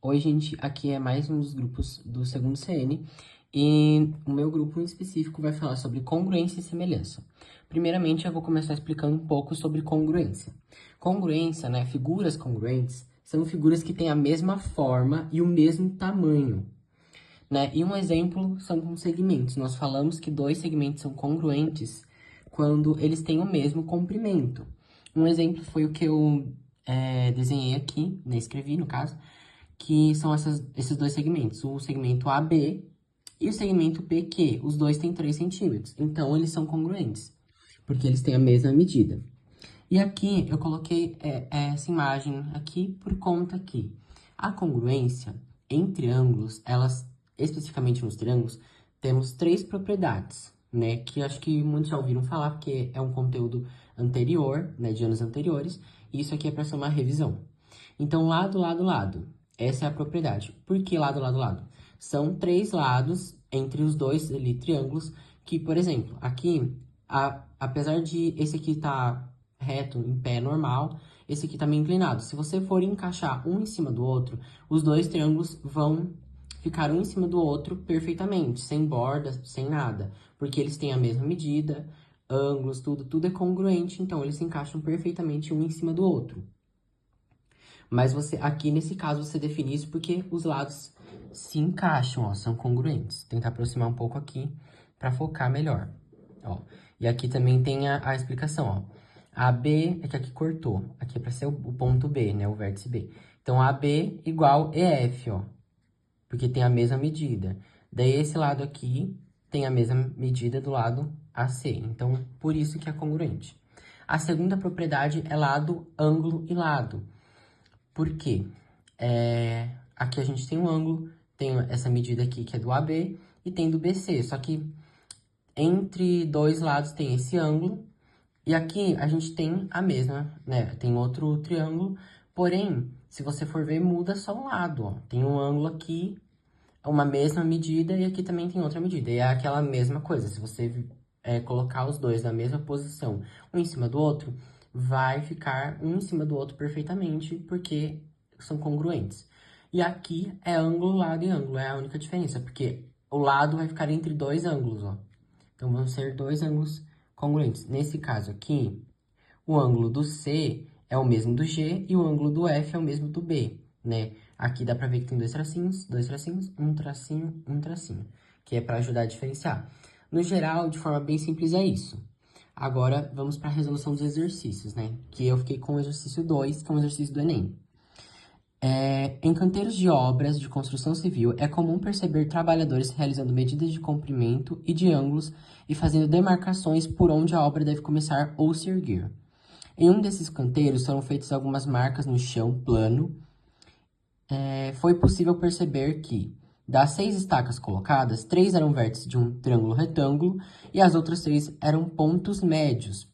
Oi, gente, aqui é mais um dos grupos do segundo CN e o meu grupo em específico vai falar sobre congruência e semelhança. Primeiramente, eu vou começar explicando um pouco sobre congruência. Congruência, né, figuras congruentes, são figuras que têm a mesma forma e o mesmo tamanho, né? E um exemplo são com segmentos. Nós falamos que dois segmentos são congruentes quando eles têm o mesmo comprimento. Um exemplo foi o que eu desenhei aqui, né, escrevi no caso, que são esses dois segmentos, o segmento AB e o segmento PQ. Os dois têm 3 centímetros, então eles são congruentes, porque eles têm a mesma medida. E aqui eu coloquei essa imagem aqui por conta que a congruência em triângulos, elas, especificamente nos triângulos, temos 3 propriedades, né? Que acho que muitos já ouviram falar, porque é um conteúdo anterior, né? De anos anteriores, e isso aqui é para ser uma revisão. Então, lado, lado, lado. Essa é a propriedade. Por que lado, lado, lado? São 3 lados entre os dois ali, triângulos, que, por exemplo, aqui, apesar de esse aqui estar reto, em pé normal, esse aqui tá meio inclinado. Se você for encaixar um em cima do outro, os dois triângulos vão ficar um em cima do outro perfeitamente, sem bordas, sem nada, porque eles têm a mesma medida, ângulos, tudo é congruente, então eles se encaixam perfeitamente um em cima do outro. Mas você, aqui nesse caso, você define isso porque os lados se encaixam, ó, são congruentes. Tentar aproximar um pouco aqui para focar melhor, ó. E aqui também tem a explicação, ó. AB é que aqui cortou, aqui é para ser o ponto B, né, o vértice B. Então, AB igual EF, ó, porque tem a mesma medida. Daí, esse lado aqui tem a mesma medida do lado AC, então, por isso que é congruente. A segunda propriedade é lado, ângulo e lado. Por quê? Aqui a gente tem um ângulo, tem essa medida aqui que é do AB e tem do BC, só que entre dois lados tem esse ângulo e aqui a gente tem a mesma, né? Tem outro triângulo, porém, se você for ver, muda só um lado, ó. Tem um ângulo aqui, uma mesma medida e aqui também tem outra medida. E é aquela mesma coisa, se você colocar os dois na mesma posição, um em cima do outro, vai ficar um em cima do outro perfeitamente, porque são congruentes. E aqui é ângulo, lado e ângulo, é a única diferença, porque o lado vai ficar entre dois ângulos, ó. Então, vão ser dois ângulos congruentes. Nesse caso aqui, o ângulo do C é o mesmo do G e o ângulo do F é o mesmo do B, né? Aqui dá pra ver que tem dois tracinhos, um tracinho, que é para ajudar a diferenciar. No geral, de forma bem simples, é isso. Agora, vamos para a resolução dos exercícios, né? Que eu fiquei com o exercício 2, que é um exercício do Enem. Em canteiros de obras de construção civil, é comum perceber trabalhadores realizando medidas de comprimento e de ângulos e fazendo demarcações por onde a obra deve começar ou se erguer. Em um desses canteiros foram feitas algumas marcas no chão plano. Foi possível perceber que, das 6 estacas colocadas, 3 eram vértices de um triângulo retângulo e as outras 3 eram pontos médios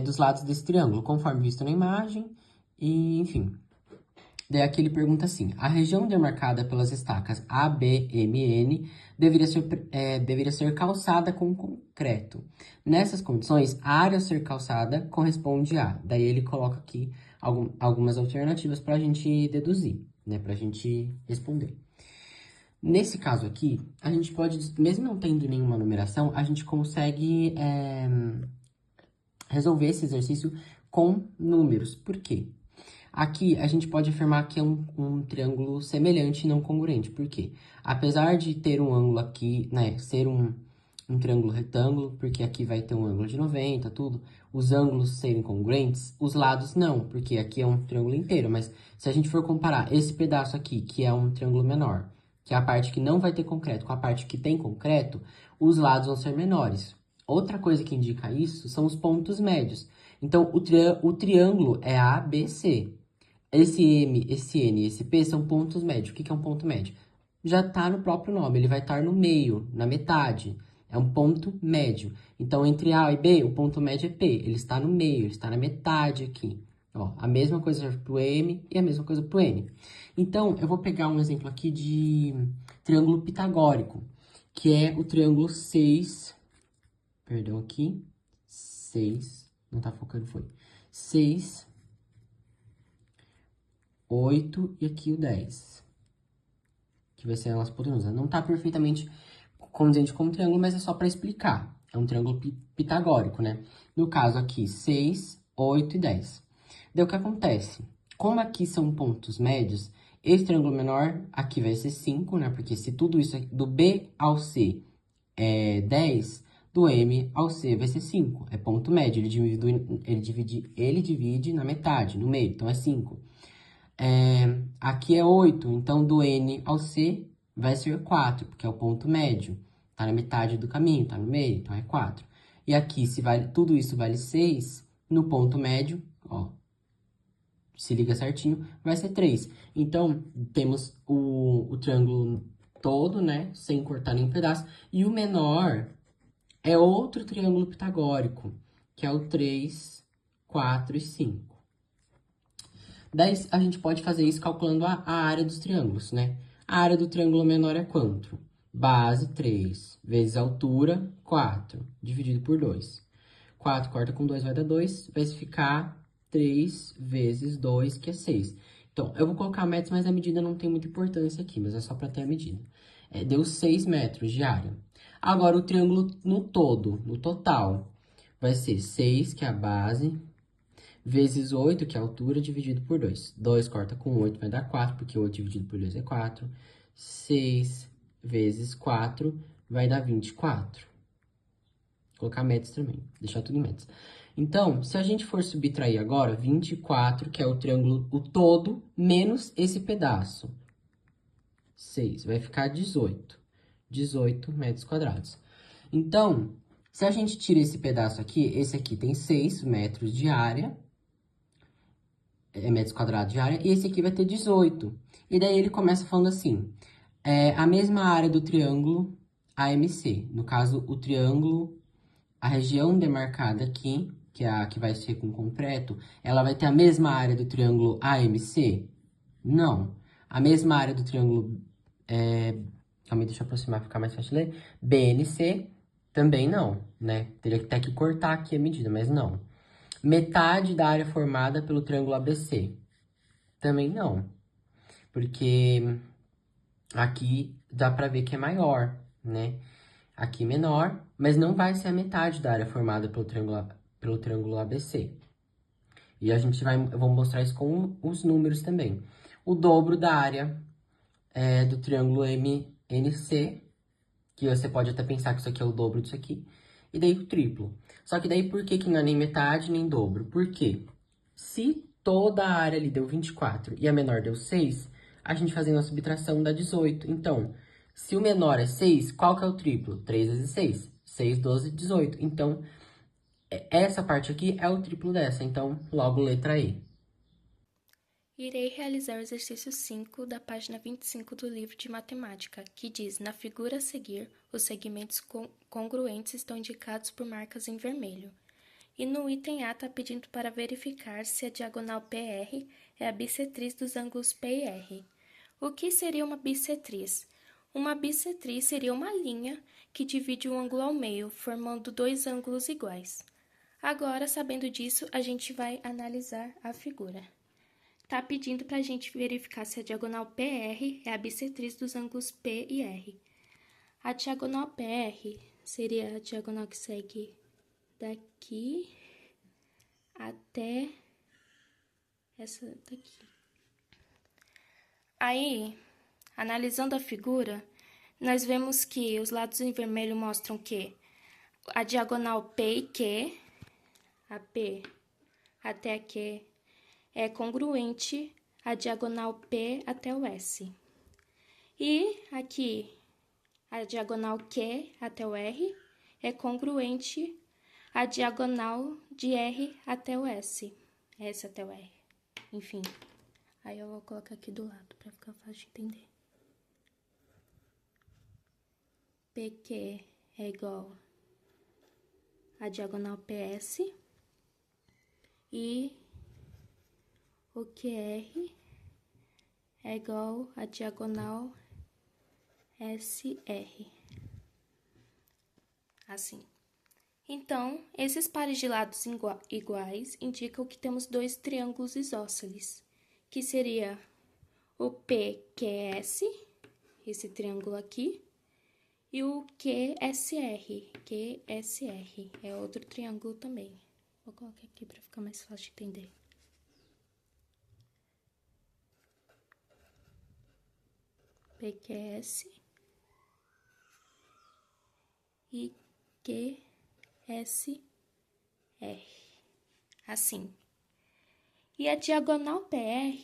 dos lados desse triângulo, conforme visto na imagem, e enfim. Daí aqui ele pergunta assim, a região demarcada pelas estacas A, B, M e N deveria ser calçada com concreto. Nessas condições, a área a ser calçada corresponde a... Daí ele coloca aqui algumas alternativas para a gente deduzir, né? Para a gente responder. Nesse caso aqui, a gente pode, mesmo não tendo nenhuma numeração, a gente consegue resolver esse exercício com números. Por quê? Aqui, a gente pode afirmar que é um triângulo semelhante e não congruente. Por quê? Apesar de ter um ângulo aqui, né, ser um triângulo retângulo, porque aqui vai ter um ângulo de 90, tudo, os ângulos serem congruentes, os lados não, porque aqui é um triângulo inteiro. Mas se a gente for comparar esse pedaço aqui, que é um triângulo menor, que é a parte que não vai ter concreto, com a parte que tem concreto, os lados vão ser menores. Outra coisa que indica isso são os pontos médios. Então, o triângulo é ABC. Esse M, esse N e esse P são pontos médios. O que é um ponto médio? Já está no próprio nome, ele vai estar no meio, na metade. É um ponto médio. Então, entre A e B, o ponto médio é P. Ele está no meio, ele está na metade aqui. Ó, a mesma coisa para o M e a mesma coisa para o N. Então, eu vou pegar um exemplo aqui de triângulo pitagórico, que é o triângulo 6. Perdão aqui. 6. Não está focando, foi. 6... 8 e aqui o 10. Que vai ser a nossa hipotenusa. Não tá perfeitamente condizente com o triângulo, mas é só para explicar. É um triângulo pitagórico, né? No caso aqui, 6, 8 e 10. Daí o que acontece? Como aqui são pontos médios, esse triângulo menor aqui vai ser 5, né? Porque se tudo isso aqui, do B ao C é 10, do M ao C vai ser 5. É ponto médio, ele divide na metade, no meio, então é 5. Aqui é 8, então do N ao C vai ser 4, porque é o ponto médio. Tá na metade do caminho, tá no meio, então é 4. E aqui, se vale, tudo isso vale 6, no ponto médio, ó, se liga certinho, vai ser 3. Então, temos o triângulo todo, né, sem cortar nenhum pedaço. E o menor é outro triângulo pitagórico, que é o 3, 4 e 5. Daí, a gente pode fazer isso calculando a área dos triângulos, né? A área do triângulo menor é quanto? Base 3, vezes altura, 4, dividido por 2. 4 corta com 2 vai dar 2, vai ficar 3 vezes 2, que é 6. Então, eu vou colocar metros, mas a medida não tem muita importância aqui, mas é só para ter a medida. Deu 6 metros de área. Agora, o triângulo no todo, no total, vai ser 6, que é a base, vezes 8, que é a altura, dividido por 2. 2 corta com 8 vai dar 4, porque 8 dividido por 2 é 4. 6 vezes 4 vai dar 24. Vou colocar metros também, deixar tudo em metros. Então, se a gente for subtrair agora, 24, que é o triângulo, o todo, menos esse pedaço. 6, vai ficar 18. 18 metros quadrados. Então, se a gente tira esse pedaço aqui, esse aqui tem 6 metros de área, metros quadrados de área, e esse aqui vai ter 18. E daí ele começa falando assim, a mesma área do triângulo AMC. No caso, o triângulo, a região demarcada aqui, que é a que vai ser com concreto, ela vai ter a mesma área do triângulo AMC? Não. A mesma área do triângulo, calma aí, deixa eu aproximar, ficar mais fácil de ler. BNC, também não, né? Teria que até que cortar aqui a medida, mas não. Metade da área formada pelo triângulo ABC. Também não, porque aqui dá pra ver que é maior, né? Aqui menor, mas não vai ser a metade da área formada pelo triângulo ABC. E a gente eu vou mostrar isso com os números também. O dobro da área do triângulo MNC, que você pode até pensar que isso aqui é o dobro disso aqui, e daí o triplo. Só que daí por que que não é nem metade nem dobro? Por quê? Se toda a área ali deu 24 e a menor deu 6, a gente fazendo a subtração dá 18. Então, se o menor é 6, qual que é o triplo? 3 vezes 6. 6, 12, 18. Então, essa parte aqui é o triplo dessa. Então, logo letra E. Irei realizar o exercício 5 da página 25 do livro de matemática, que diz: na figura a seguir, os segmentos congruentes estão indicados por marcas em vermelho. E no item A está pedindo para verificar se a diagonal PR é a bissetriz dos ângulos P e R. O que seria uma bissetriz? Uma bissetriz seria uma linha que divide um ângulo ao meio, formando dois ângulos iguais. Agora, sabendo disso, a gente vai analisar a figura. Está pedindo para a gente verificar se a diagonal PR é a bissetriz dos ângulos P e R. A diagonal PR seria a diagonal que segue daqui até essa daqui. Aí, analisando a figura, nós vemos que os lados em vermelho mostram que a diagonal P e Q, a P até a Q, é congruente à diagonal P até o S. E aqui, a diagonal Q até o R é congruente à diagonal de R até o S. S até o R. Enfim, aí eu vou colocar aqui do lado para ficar fácil de entender. PQ é igual a diagonal PS e o QR é igual a diagonal SR. Assim. Então, esses pares de lados iguais indicam que temos dois triângulos isósceles. que seria o PQS, esse triângulo aqui, e o QSR, QSR, é outro triângulo também. Vou colocar aqui para ficar mais fácil de entender. PQS e QSR, assim. E a diagonal PR,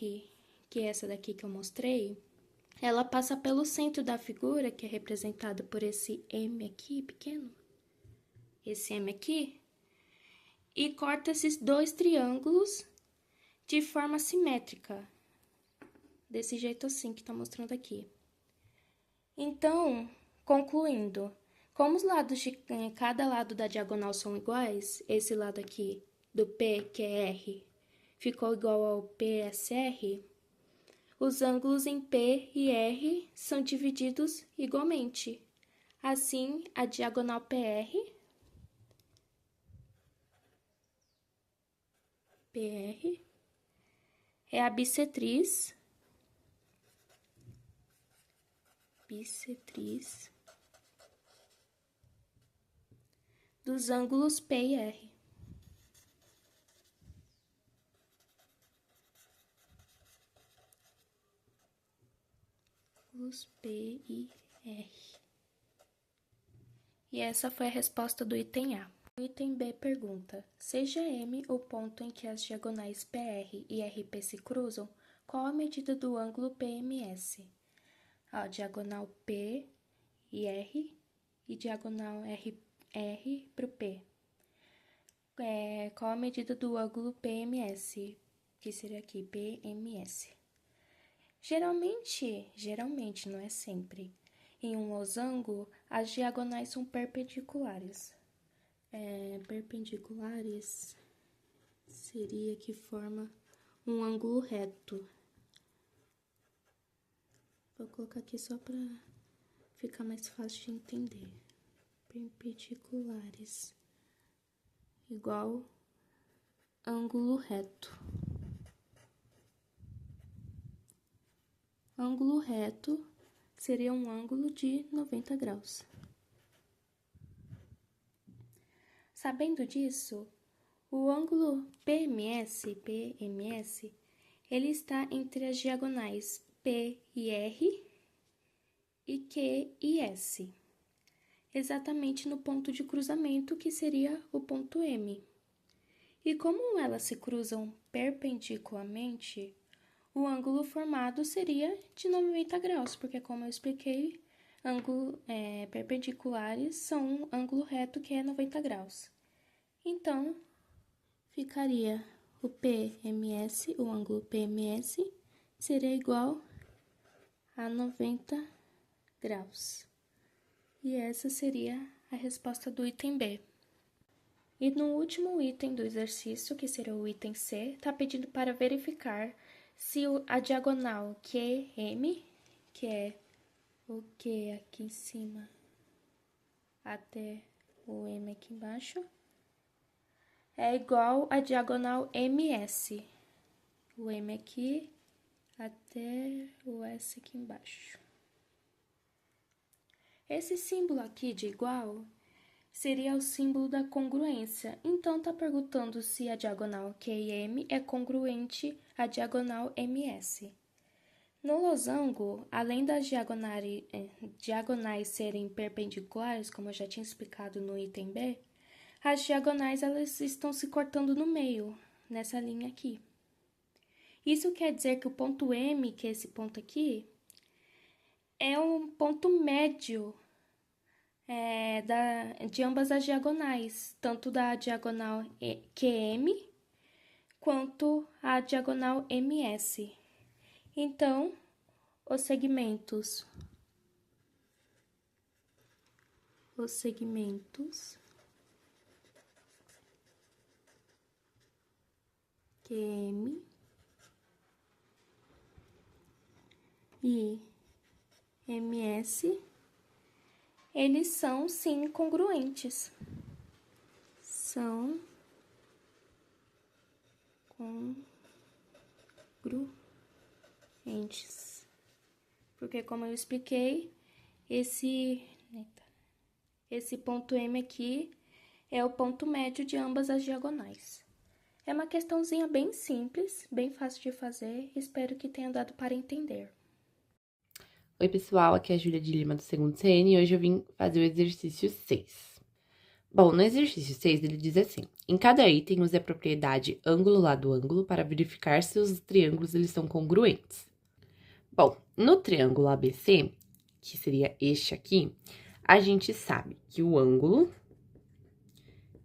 que é essa daqui que eu mostrei, ela passa pelo centro da figura, que é representada por esse M aqui, pequeno, esse M aqui, e corta esses dois triângulos de forma simétrica, desse jeito assim que tá mostrando aqui. Então, concluindo, como os lados de cada lado da diagonal são iguais, esse lado aqui do PQR ficou igual ao PSR, os ângulos em P e R são divididos igualmente. Assim, a diagonal PR é a bissetriz dos ângulos P e R. Ângulos P e R. E essa foi a resposta do item A. O item B pergunta: seja M o ponto em que as diagonais PR e RP se cruzam, qual a medida do ângulo PMS? A diagonal P e R e diagonal R para o P. Qual a medida do ângulo PMS? Que seria aqui, PMS. Geralmente, não é sempre. Em um losango, as diagonais são perpendiculares. Perpendiculares seria que forma um ângulo reto. Vou colocar aqui só para ficar mais fácil de entender. Perpendiculares igual ângulo reto. Ângulo reto seria um ângulo de 90 graus. Sabendo disso, o ângulo PMS, ele está entre as diagonais P e R e Q e S, exatamente no ponto de cruzamento, que seria o ponto M. E como elas se cruzam perpendicularmente, o ângulo formado seria de 90 graus, porque, como eu expliquei, perpendiculares são um ângulo reto que é 90 graus. Então, ficaria o PMS, o ângulo PMS, seria igual a 90 graus. E essa seria a resposta do item B. E no último item do exercício, que seria o item C, está pedindo para verificar se a diagonal QM, que é o Q aqui em cima até o M aqui embaixo, é igual à diagonal MS, o M aqui até o S aqui embaixo. Esse símbolo aqui de igual seria o símbolo da congruência. Então, tá perguntando se a diagonal QM é congruente à diagonal MS. No losango, além das diagonais serem perpendiculares, como eu já tinha explicado no item B, as diagonais elas estão se cortando no meio, nessa linha aqui. Isso quer dizer que o ponto M, que é esse ponto aqui, é um ponto médio de ambas as diagonais, tanto da diagonal QM quanto a diagonal MS. Então, os segmentos QM e MS, eles são, sim, congruentes. São congruentes. entes. Porque, como eu expliquei, esse ponto M aqui é o ponto médio de ambas as diagonais. É uma questãozinha bem simples, bem fácil de fazer, espero que tenha dado para entender. Oi, pessoal, aqui é a Júlia de Lima do segundo CN e hoje eu vim fazer o exercício 6. Bom, no exercício 6 ele diz assim: em cada item use a propriedade ângulo lado ângulo para verificar se os triângulos eles são congruentes. Bom, no triângulo ABC, que seria este aqui, a gente sabe que o ângulo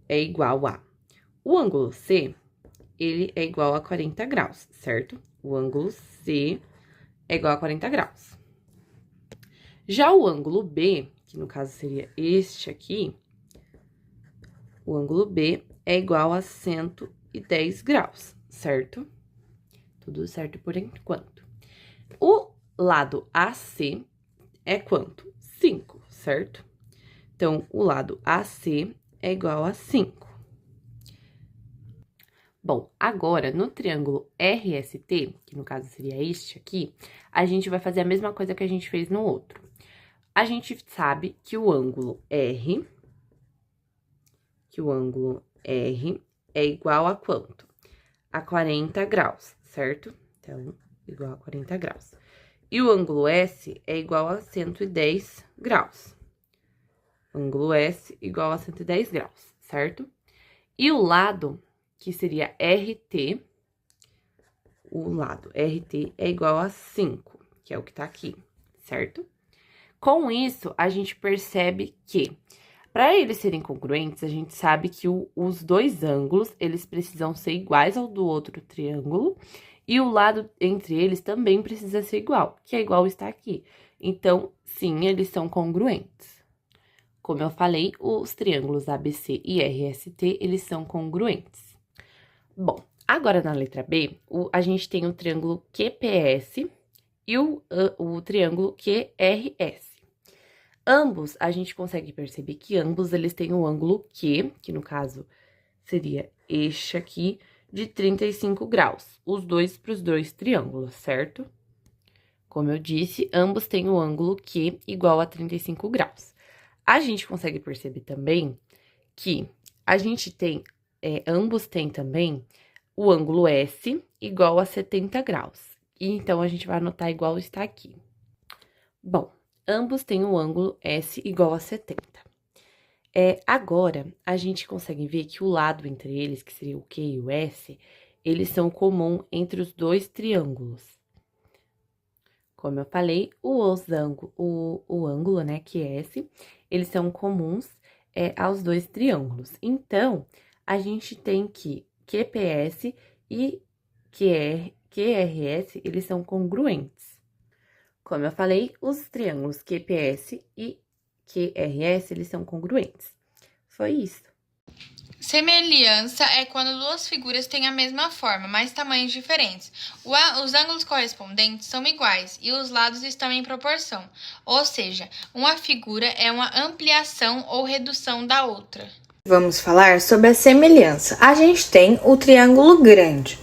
é igual a... O ângulo C, ele é igual a 40 graus, certo? O ângulo C é igual a 40 graus. Já o ângulo B, que no caso seria este aqui, o ângulo B é igual a 110 graus, certo? Tudo certo por enquanto. O lado AC é quanto? 5, certo? Então, o lado AC é igual a 5. Bom, agora, no triângulo RST, que no caso seria este aqui, a gente vai fazer a mesma coisa que a gente fez no outro. A gente sabe que o ângulo R é igual a quanto? A 40 graus, certo? Então, igual a 40 graus. E o ângulo S é igual a 110 graus. Ângulo S igual a 110 graus, certo? E o lado, que seria RT, o lado RT é igual a 5, que é o que tá aqui, certo? Com isso, a gente percebe que, para eles serem congruentes, a gente sabe que os dois ângulos, eles precisam ser iguais ao do outro triângulo, e o lado entre eles também precisa ser igual, que é igual está aqui. Então, sim, eles são congruentes. Como eu falei, os triângulos ABC e RST, eles são congruentes. Bom, agora na letra B, a gente tem o triângulo QPS e o triângulo QRS. Ambos, a gente consegue perceber que ambos, eles têm o ângulo Q, que no caso seria este aqui, de 35 graus. Os dois para os dois triângulos, certo? Como eu disse, ambos têm o ângulo Q igual a 35 graus. A gente consegue perceber também que a gente tem, ambos têm também o ângulo S igual a 70 graus. E então, a gente vai anotar igual está aqui. Bom, ambos têm o ângulo S igual a 70. Agora, a gente consegue ver que o lado entre eles, que seria o Q e o S, eles são comuns entre os dois triângulos. Como eu falei, o ângulo, né, que é S, eles são comuns aos dois triângulos. Então, a gente tem que QPS e QRS, eles são congruentes. Como eu falei, os triângulos QPS e QRS, eles são congruentes. Foi isso. Semelhança é quando duas figuras têm a mesma forma, mas tamanhos diferentes. Os ângulos correspondentes são iguais e os lados estão em proporção, ou seja, uma figura é uma ampliação ou redução da outra. Vamos falar sobre a semelhança. A gente tem o triângulo grande.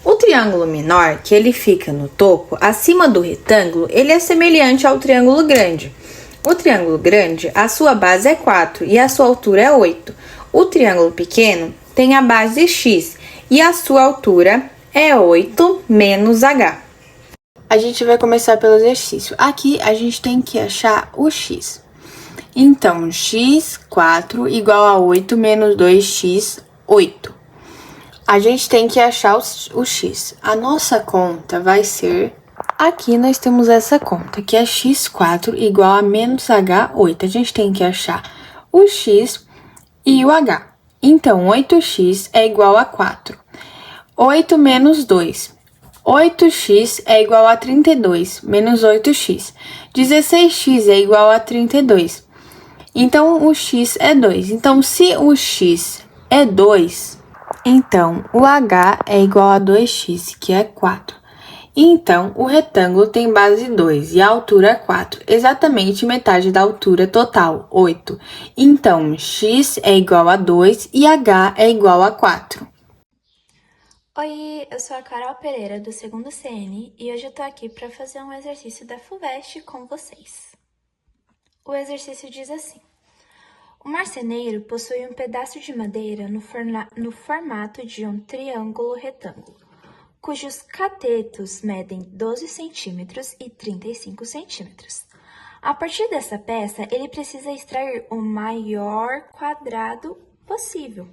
O triângulo menor, que ele fica no topo, acima do retângulo, ele é semelhante ao triângulo grande. O triângulo grande, a sua base é 4 e a sua altura é 8. O triângulo pequeno tem a base x e a sua altura é 8 menos h. A gente vai começar pelo exercício. Aqui a gente tem que achar o x. Então, x, 4, igual a 8 menos 2x, 8. A gente tem que achar o x. A nossa conta vai ser... Aqui nós temos essa conta, que é x4 igual a menos h8. A gente tem que achar o x e o h. Então, 8x é igual a 4. 8 menos 2. 8x é igual a 32, menos 8x. 16x é igual a 32. Então, o x é 2. Então, se o x é 2, então o h é igual a 2x, que é 4. Então, o retângulo tem base 2 e a altura 4, exatamente metade da altura total, 8. Então, x é igual a 2 e h é igual a 4. Oi, eu sou a Carol Pereira, do 2º CN, e hoje eu tô aqui para fazer um exercício da FUVEST com vocês. O exercício diz assim: o marceneiro possui um pedaço de madeira no formato de um triângulo retângulo, cujos catetos medem 12 centímetros e 35 centímetros. A partir dessa peça, ele precisa extrair o maior quadrado possível,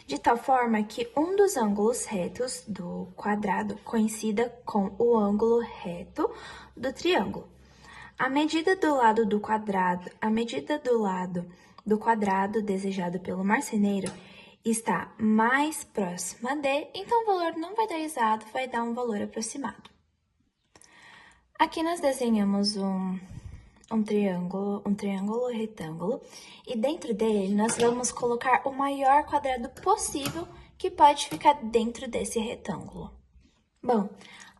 de tal forma que um dos ângulos retos do quadrado coincida com o ângulo reto do triângulo. A medida do lado do quadrado desejado pelo marceneiro está mais próxima de, então o valor não vai dar exato, vai dar um valor aproximado. Aqui nós desenhamos um triângulo retângulo, e dentro dele nós vamos colocar o maior quadrado possível que pode ficar dentro desse retângulo. Bom,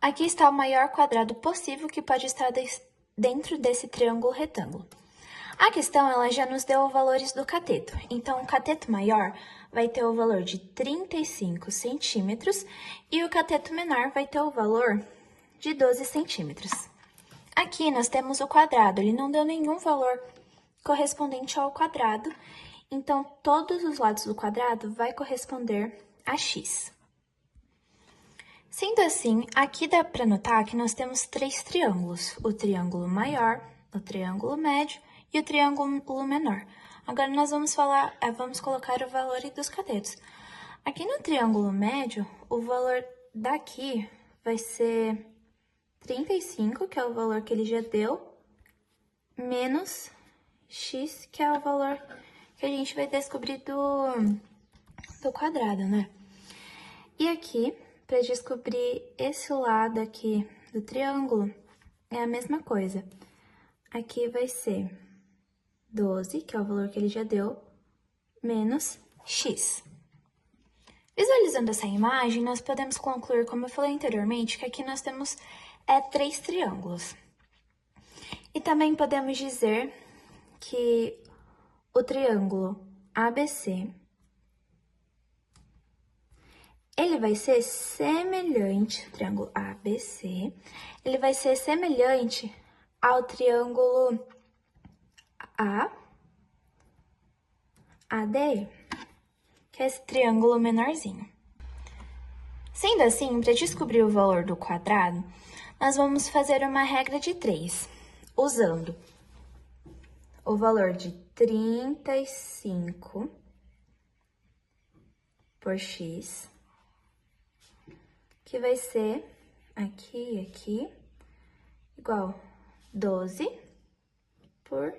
aqui está o maior quadrado possível que pode estar dentro desse triângulo retângulo. A questão, ela já nos deu os valores do cateto. Então, o cateto maior vai ter o valor de 35 centímetros e o cateto menor vai ter o valor de 12 centímetros. Aqui nós temos o quadrado, ele não deu nenhum valor correspondente ao quadrado, então todos os lados do quadrado vai corresponder a x. Sendo assim, aqui dá para notar que nós temos 3 triângulos, o triângulo maior, o triângulo médio e o triângulo menor. Agora nós vamos colocar o valor dos catetos. Aqui no triângulo médio, o valor daqui vai ser 35, que é o valor que ele já deu, menos x, que é o valor que a gente vai descobrir do quadrado, né? E aqui, para descobrir esse lado aqui do triângulo, é a mesma coisa. Aqui vai ser 12, que é o valor que ele já deu, menos x. Visualizando essa imagem, nós podemos concluir, como eu falei anteriormente, que aqui nós temos 3 triângulos. E também podemos dizer que o triângulo ABC, ele vai ser semelhante, o triângulo ABC, ele vai ser semelhante ao triângulo ADE, que é esse triângulo menorzinho. Sendo assim, para descobrir o valor do quadrado, nós vamos fazer uma regra de 3, usando o valor de 35 por x, que vai ser aqui, igual 12 por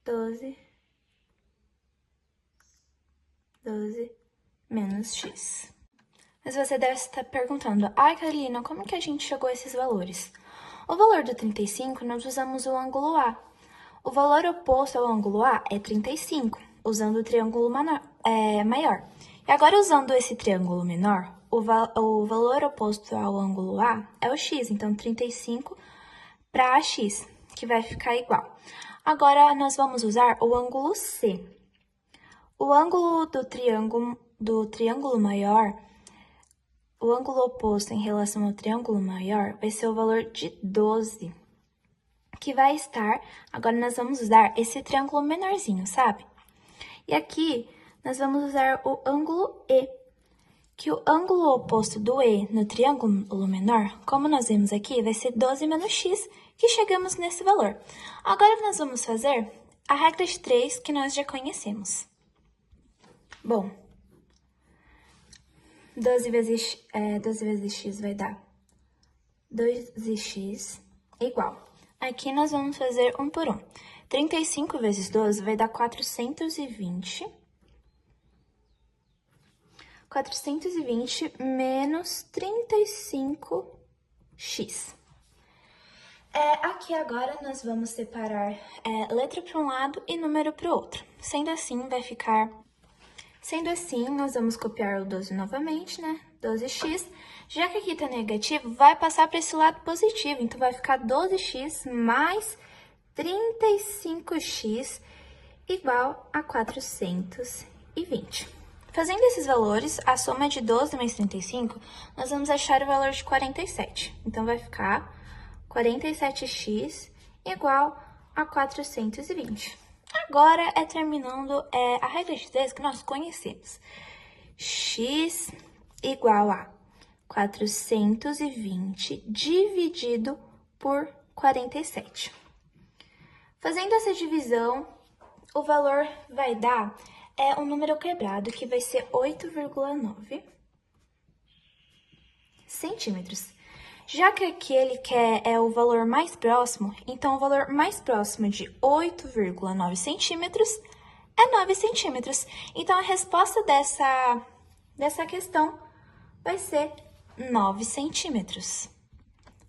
12 menos x. Mas você deve estar perguntando, ai, Carolina, como que a gente chegou a esses valores? O valor do 35, nós usamos o ângulo A. O valor oposto ao ângulo A é 35, usando o triângulo maior. E agora, usando esse triângulo menor, o valor oposto ao ângulo A é o x, então 35 para x, que vai ficar igual. Agora, nós vamos usar o ângulo C. O ângulo do triângulo maior, o ângulo oposto em relação ao triângulo maior vai ser o valor de 12, que vai estar... Agora, nós vamos usar esse triângulo menorzinho, sabe? E aqui, nós vamos usar o ângulo E, que o ângulo oposto do E no triângulo menor, como nós vimos aqui, vai ser 12 menos x, que chegamos nesse valor. Agora, nós vamos fazer a regra de 3, que nós já conhecemos. Bom, 12 vezes x vai dar 2x igual. Aqui nós vamos fazer 1 por 1. 35 vezes 12 vai dar 420. 420 menos 35x. Aqui agora nós vamos separar letra para um lado e número para o outro. Sendo assim, nós vamos copiar o 12 novamente, né? 12x. Já que aqui tá negativo, vai passar para esse lado positivo. Então, vai ficar 12x mais 35x igual a 420. Fazendo esses valores, a soma de 12 mais 35, nós vamos achar o valor de 47. Então, vai ficar 47x igual a 420. Agora, terminando a regra de 3 que nós conhecemos. X igual a 420 dividido por 47. Fazendo essa divisão, o valor vai dar um número quebrado, que vai ser 8,9 centímetros. Já que aqui ele quer o valor mais próximo, então o valor mais próximo de 8,9 centímetros é 9 centímetros. Então, a resposta dessa questão vai ser 9 centímetros.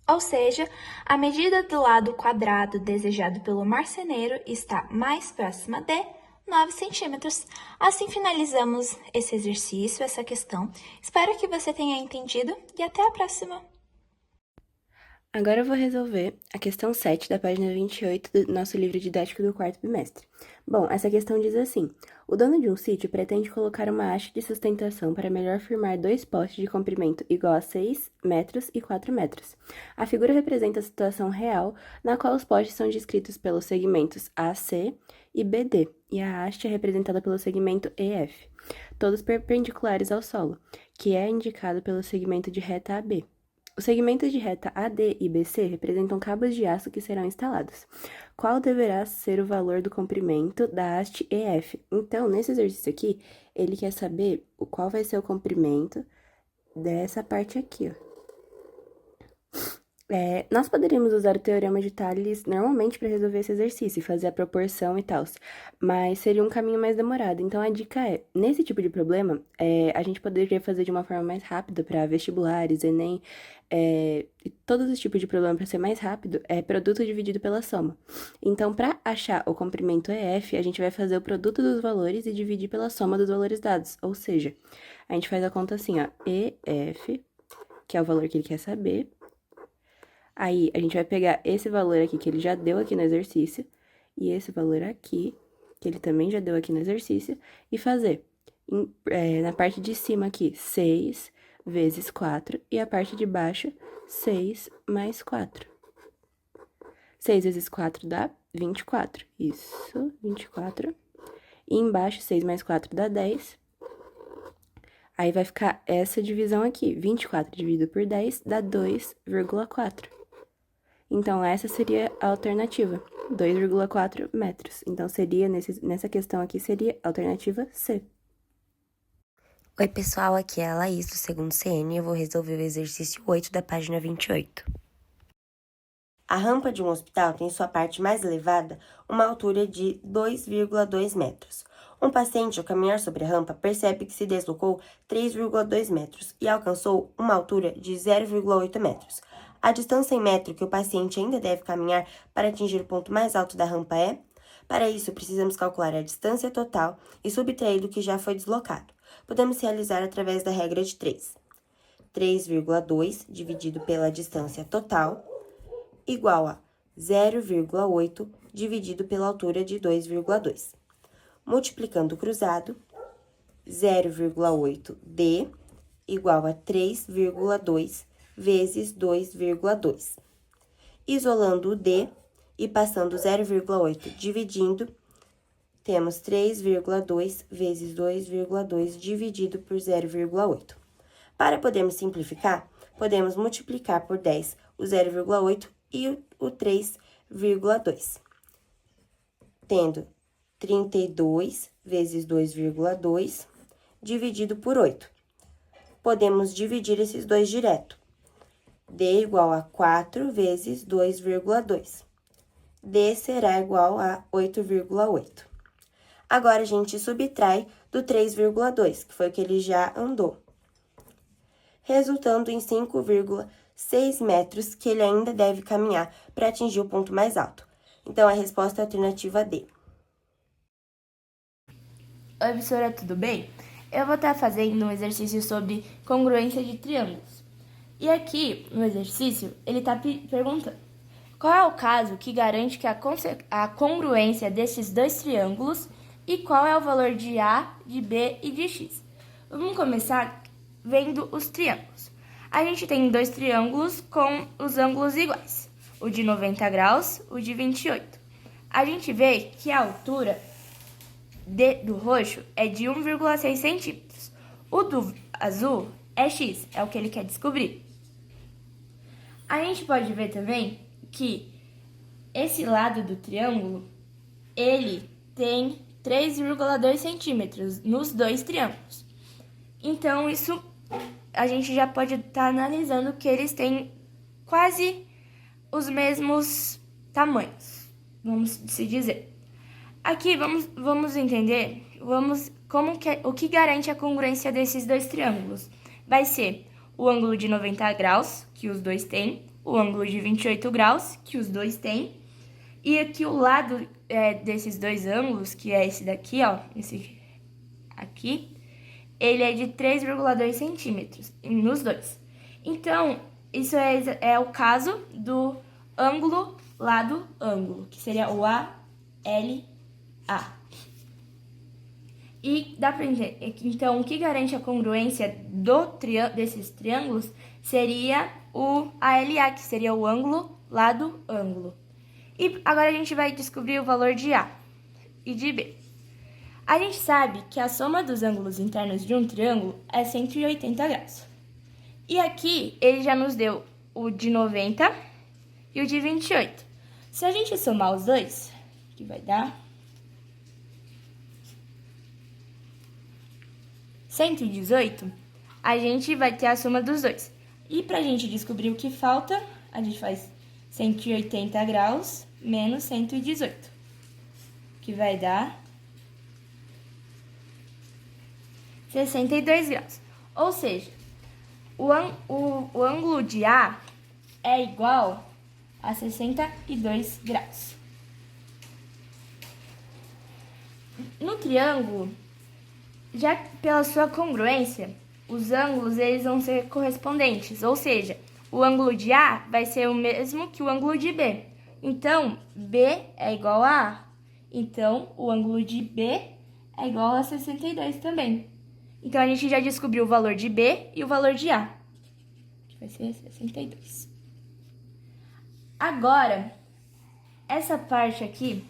Ou seja, a medida do lado quadrado desejado pelo marceneiro está mais próxima de 9 centímetros. Assim finalizamos esse exercício, essa questão. Espero que você tenha entendido e até a próxima! Agora eu vou resolver a questão 7 da página 28 do nosso livro didático do quarto bimestre. Bom, essa questão diz assim: o dono de um sítio pretende colocar uma haste de sustentação para melhor firmar 2 postes de comprimento igual a 6 metros e 4 metros. A figura representa a situação real na qual os postes são descritos pelos segmentos AC e BD, e a haste é representada pelo segmento EF, todos perpendiculares ao solo, que é indicado pelo segmento de reta AB. Os segmentos de reta AD e BC representam cabos de aço que serão instalados. Qual deverá ser o valor do comprimento da haste EF? Então, nesse exercício aqui, ele quer saber qual vai ser o comprimento dessa parte aqui, ó. Nós poderíamos usar o teorema de Thales normalmente para resolver esse exercício e fazer a proporção e tal, mas seria um caminho mais demorado. Então, a dica é, nesse tipo de problema, a gente poderia fazer de uma forma mais rápida para vestibulares, Enem, e todos os tipos de problema para ser mais rápido, é produto dividido pela soma. Então, para achar o comprimento EF, a gente vai fazer o produto dos valores e dividir pela soma dos valores dados, ou seja, a gente faz a conta assim, ó, EF, que é o valor que ele quer saber. Aí, a gente vai pegar esse valor aqui, que ele já deu aqui no exercício, e esse valor aqui, que ele também já deu aqui no exercício, e fazer, na parte de cima aqui, 6 vezes 4, e a parte de baixo, 6 mais 4. 6 vezes 4 dá 24, isso, 24. E embaixo, 6 mais 4 dá 10. Aí, vai ficar essa divisão aqui, 24 dividido por 10 dá 2,4. Então, essa seria a alternativa, 2,4 metros. Então, seria, nessa questão aqui, seria a alternativa C. Oi, pessoal, aqui é a Laís, do segundo CN, e eu vou resolver o exercício 8 da página 28. A rampa de um hospital tem em sua parte mais elevada uma altura de 2,2 metros. Um paciente, ao caminhar sobre a rampa, percebe que se deslocou 3,2 metros e alcançou uma altura de 0,8 metros. A distância em metro que o paciente ainda deve caminhar para atingir o ponto mais alto da rampa é? Para isso, precisamos calcular a distância total e subtrair do que já foi deslocado. Podemos realizar através da regra de 3. 3,2 dividido pela distância total igual a 0,8 dividido pela altura de 2,2. Multiplicando o cruzado, 0,8D igual a 3,2 vezes 2,2. Isolando o D e passando 0,8 dividindo, temos 3,2 vezes 2,2 dividido por 0,8. Para podermos simplificar, podemos multiplicar por 10 o 0,8 e o 3,2, tendo 32 vezes 2,2 dividido por 8. Podemos dividir esses dois direto. D igual a 4 vezes 2,2. D será igual a 8,8. Agora, a gente subtrai do 3,2, que foi o que ele já andou, resultando em 5,6 metros que ele ainda deve caminhar para atingir o ponto mais alto. Então, a resposta é a alternativa D. Oi, professora, tudo bem? Eu vou estar fazendo um exercício sobre congruência de triângulos. E aqui, no exercício, ele está perguntando: qual é o caso que garante que a congruência desses dois triângulos e qual é o valor de A, de B e de X? Vamos começar vendo os triângulos. A gente tem 2 triângulos com os ângulos iguais, o de 90 graus, o de 28. A gente vê que a altura do roxo é de 1,6 centímetros. O do azul é x, é o que ele quer descobrir. A gente pode ver também que esse lado do triângulo, ele tem 3,2 centímetros nos 2 triângulos. Então, isso a gente já pode estar analisando que eles têm quase os mesmos tamanhos, vamos se dizer. Aqui vamos entender o que garante a congruência desses 2 triângulos. Vai ser o ângulo de 90 graus, que os 2 têm, o ângulo de 28 graus, que os 2 têm, e aqui o lado desses 2 ângulos, que é esse daqui, ó, esse aqui, ele é de 3,2 centímetros nos 2. Então, isso é o caso do ângulo lado ângulo, que seria o ALA. E dá pra entender, então, o que garante a congruência desses triângulos seria o ALA, que seria o ângulo lado ângulo. E agora a gente vai descobrir o valor de A e de B. A gente sabe que a soma dos ângulos internos de um triângulo é 180 graus. E aqui ele já nos deu o de 90 e o de 28. Se a gente somar os dois, que vai dar 118, a gente vai ter a soma dos dois. E para a gente descobrir o que falta, a gente faz 180 graus menos 118, que vai dar 62 graus. Ou seja, o ângulo de A é igual a 62 graus. No triângulo, já pela sua congruência, os ângulos eles vão ser correspondentes, ou seja, o ângulo de A vai ser o mesmo que o ângulo de B. Então, B é igual a A. Então, o ângulo de B é igual a 62 também. Então, a gente já descobriu o valor de B e o valor de A, que vai ser 62. Agora, essa parte aqui,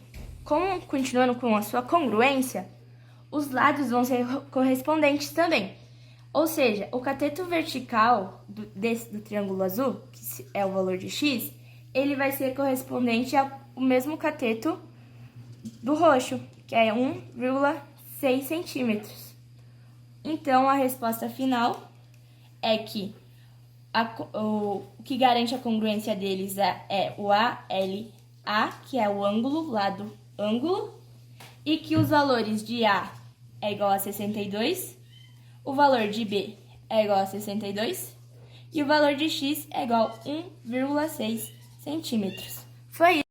continuando com a sua congruência, os lados vão ser correspondentes também. Ou seja, o cateto vertical do triângulo azul, que é o valor de x, ele vai ser correspondente ao mesmo cateto do roxo, que é 1,6 centímetros. Então, a resposta final é que o que garante a congruência deles é o ALA, que é o ângulo, lado ângulo, e que os valores de A é igual a 62, o valor de B é igual a 62 e o valor de x é igual a 1,6 centímetros. Foi isso.